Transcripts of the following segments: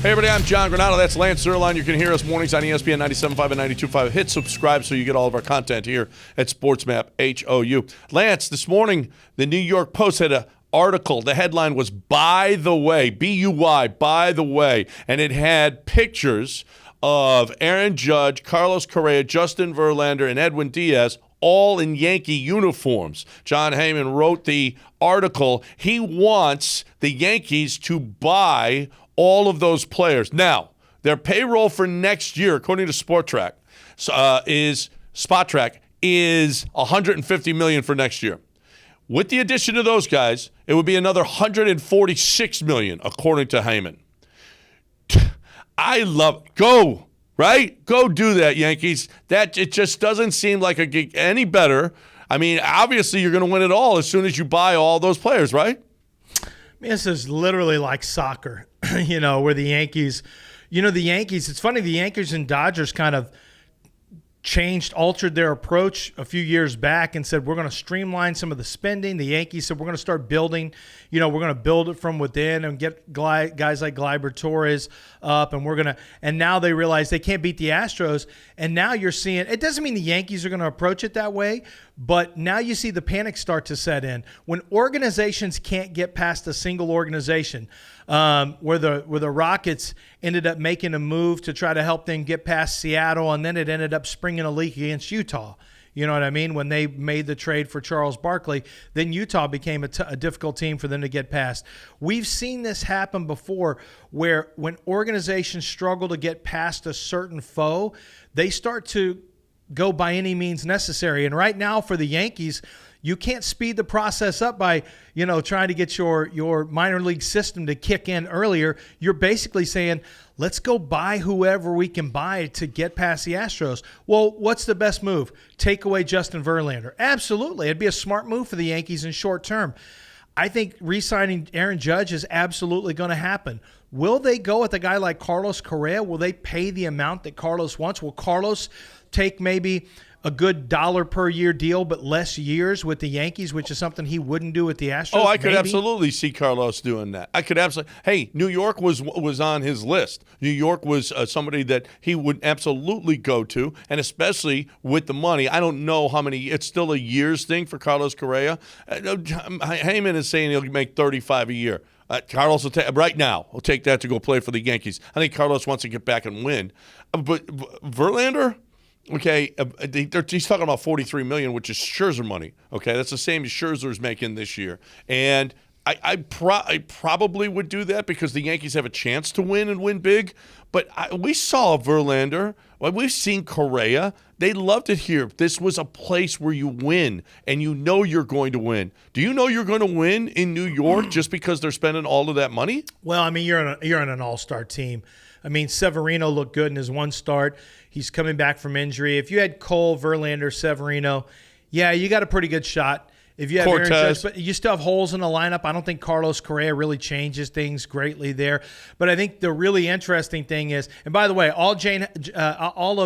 Hey, everybody, I'm John Granado. That's Lance Zerline. You can hear us mornings on ESPN 97.5 and 92.5. Hit subscribe so you get all of our content here at SportsMap HOU. Lance, this morning, the New York Post had an article. The headline was, by the way, B-U-Y, by the way. And it had pictures of Aaron Judge, Carlos Correa, Justin Verlander, and Edwin Diaz, all in Yankee uniforms. John Heyman wrote the article. He wants the Yankees to buy all of those players. Now, their payroll for next year, according to Spotrac, is $150 million for next year. With the addition of those guys, it would be another $146 million, according to Heyman. I love it. Go, right? Go do that, Yankees. That it just doesn't seem like a gig any better. I mean, obviously you're going to win it all as soon as you buy all those players, right? This is literally like soccer, where the Yankees, it's funny, the Yankees and Dodgers kind of altered their approach a few years back and said, we're going to streamline some of the spending. The Yankees said, we're going to start building, we're going to build it from within and get guys like Gleyber Torres up. And now they realize they can't beat the Astros. And now you're seeing, it doesn't mean the Yankees are going to approach it that way, but now you see the panic start to set in. When organizations can't get past a single organization, where the Rockets ended up making a move to try to help them get past Seattle, and then it ended up springing a leak against Utah. You know what I mean? When they made the trade for Charles Barkley, then Utah became a difficult team for them to get past. We've seen this happen before where when organizations struggle to get past a certain foe, they start to go by any means necessary. And right now for the Yankees, you can't speed the process up by, trying to get your minor league system to kick in earlier. You're basically saying, let's go buy whoever we can buy to get past the Astros. Well, what's the best move? Take away Justin Verlander. Absolutely. It'd be a smart move for the Yankees in short term. I think re-signing Aaron Judge is absolutely going to happen. Will they go with a guy like Carlos Correa? Will they pay the amount that Carlos wants? Will Carlos take maybe a good $1 per year deal, but less years with the Yankees, which is something he wouldn't do with the Astros? Oh, I could absolutely see Carlos doing that. I could absolutely. Hey, New York was on his list. New York was somebody that he would absolutely go to, and especially with the money. I don't know how many. It's still a year's thing for Carlos Correa. Heyman is saying he'll make $35 a year. Carlos will right now. Will take that to go play for the Yankees. I think Carlos wants to get back and win, but Verlander. Okay, he's talking about $43 million, which is Scherzer money. Okay, that's the same as Scherzer's making this year. And I probably would do that because the Yankees have a chance to win and win big. But we saw Verlander. We've seen Correa. They loved it here. This was a place where you win, and you know you're going to win. Do you know you're going to win in New York just because they're spending all of that money? Well, I mean, you're on an all-star team. I mean, Severino looked good in his one start. He's coming back from injury. If you had Cole, Verlander, Severino, yeah, you got a pretty good shot. If you have Aaron Judge, but you still have holes in the lineup. I don't think Carlos Correa really changes things greatly there. But I think the really interesting thing is, and by the way, all of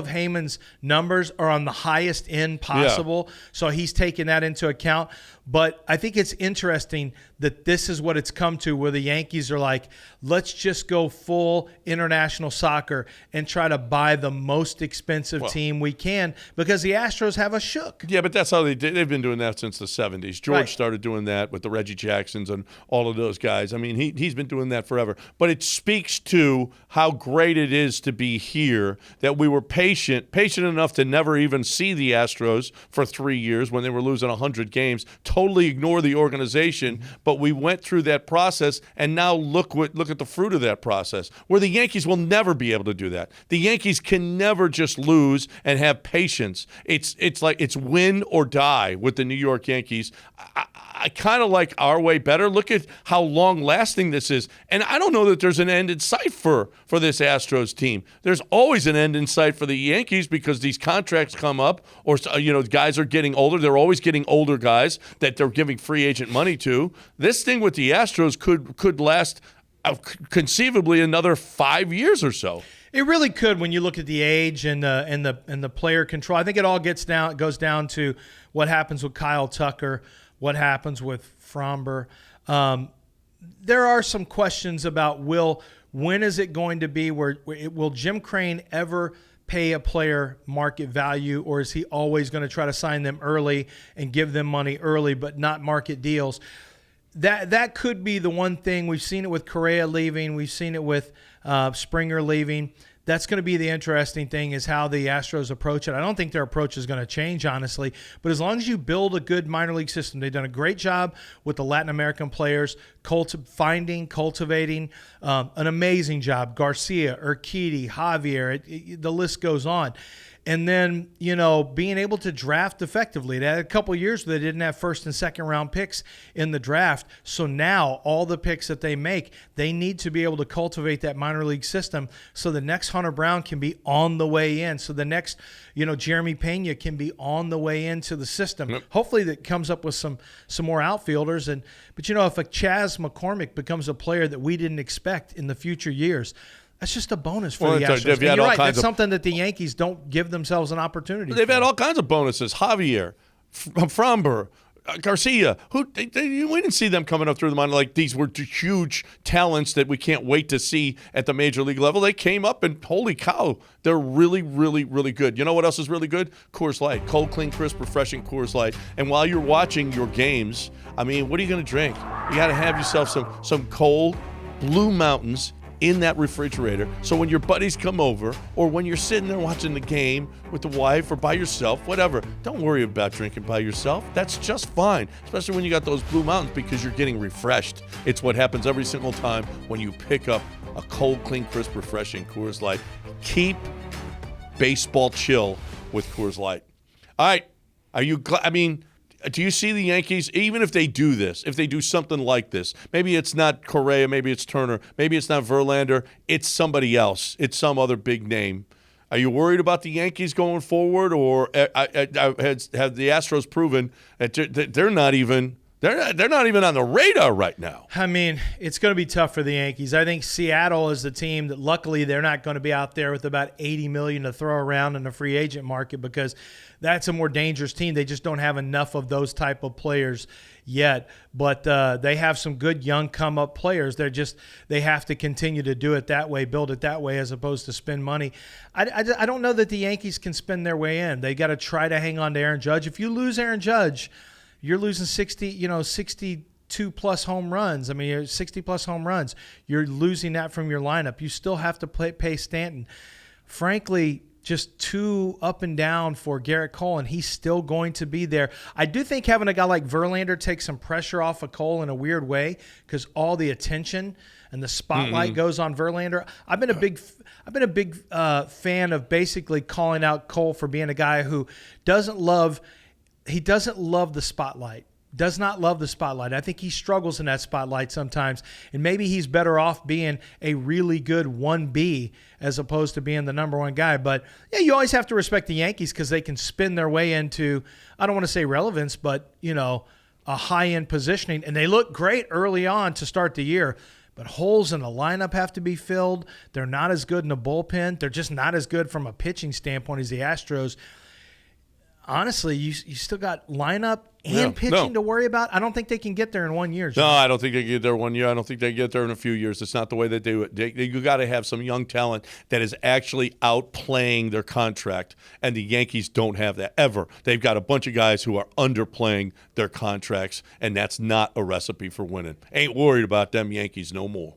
Heyman's numbers are on the highest end possible. Yeah. So he's taking that into account. But I think it's interesting that this is what it's come to, where the Yankees are like, let's just go full international soccer and try to buy the most expensive team we can because the Astros have a shook. Yeah, but that's how they did. They've been doing that since the 70s. George started doing that with the Reggie Jacksons and all of those guys. I mean, he's been doing that forever. But it speaks to how great it is to be here, that we were patient enough to never even see the Astros for 3 years when they were losing 100 games, totally ignore the organization, but we went through that process, and now look at the fruit of that process, where the Yankees will never be able to do that. The Yankees can never just lose and have patience. It's like it's win or die with the New York Yankees. I kind of like our way better. Look at how long-lasting this is. And I don't know that there's an end in sight for this Astros team. There's always an end in sight for the Yankees because these contracts come up or, guys are getting older. They're always getting older guys that they're giving free agent money to. This thing with the Astros could last conceivably another 5 years or so. It really could when you look at the age and the player control. I think it all goes down to what happens with Kyle Tucker, what happens with Fromber. There are some questions about will When is it going to be will Jim Crane ever pay a player market value, or is he always going to try to sign them early and give them money early but not market deals? That could be the one thing. We've seen it with Correa leaving. We've seen it with Springer leaving. That's going to be the interesting thing, is how the Astros approach it. I don't think their approach is going to change, honestly. But as long as you build a good minor league system, they've done a great job with the Latin American players, cultivating, an amazing job. Garcia, Urquidy, Javier, the list goes on. And then, being able to draft effectively. They had a couple of years where they didn't have first and second round picks in the draft. So now all the picks that they make, they need to be able to cultivate that minor league system so the next Hunter Brown can be on the way in. So the next, Jeremy Pena can be on the way into the system. Yep. Hopefully that comes up with some more outfielders. But if a Chas McCormick becomes a player that we didn't expect in the future years, that's just a bonus for the Astros. You're right. That's something that the Yankees don't give themselves an opportunity. They've had all kinds of bonuses. Javier, Framber, Garcia. We didn't see them coming up through the minor. Like, these were huge talents that we can't wait to see at the major league level. They came up and holy cow, they're really, really, really good. You know what else is really good? Coors Light. Cold, clean, crisp, refreshing Coors Light. And while you're watching your games, what are you going to drink? You got to have yourself some cold Blue Mountains in that refrigerator, so when your buddies come over or when you're sitting there watching the game with the wife or by yourself, whatever, don't worry about drinking by yourself. That's just fine, especially when you got those Blue Mountains, because you're getting refreshed. It's what happens every single time when you pick up a cold, clean, crisp, refreshing Coors Light. Keep baseball chill with Coors Light. All right, are you glad? Do you see the Yankees, even if they do this, if they do something like this, maybe it's not Correa, maybe it's Turner, maybe it's not Verlander, it's somebody else, it's some other big name. Are you worried about the Yankees going forward, or have the Astros proven that they're not even on the radar right now? It's going to be tough for the Yankees. I think Seattle is the team that, luckily, they're not going to be out there with about $80 million to throw around in the free agent market, because that's a more dangerous team. They just don't have enough of those type of players yet. But they have some good young come-up players. They have to continue to do it that way, build it that way, as opposed to spend money. I don't know that the Yankees can spend their way in. They got to try to hang on to Aaron Judge. If you lose Aaron Judge, you're losing 62-plus home runs. 60-plus home runs. You're losing that from your lineup. You still have to pay Stanton. Frankly, just too up and down for Garrett Cole, and he's still going to be there. I do think having a guy like Verlander take some pressure off of Cole in a weird way, because all the attention and the spotlight goes on Verlander. I've been a big fan of basically calling out Cole for being a guy who doesn't love the spotlight. Does not love the spotlight. I think he struggles in that spotlight sometimes, and maybe he's better off being a really good 1B as opposed to being the number one guy. But yeah, you always have to respect the Yankees, because they can spin their way into, I don't want to say relevance, but a high-end positioning, and they look great early on to start the year. But holes in the lineup have to be filled. They're not as good in the bullpen. They're just not as good from a pitching standpoint as the Astros. Honestly, you still got lineup and pitching to worry about. I don't think they can get there in 1 year. No, I don't think they can get there 1 year. I don't think they get there in a few years. It's not the way that they do it. You got to have some young talent that is actually outplaying their contract, and the Yankees don't have that ever. They've got a bunch of guys who are underplaying their contracts, and that's not a recipe for winning. Ain't worried about them Yankees no more.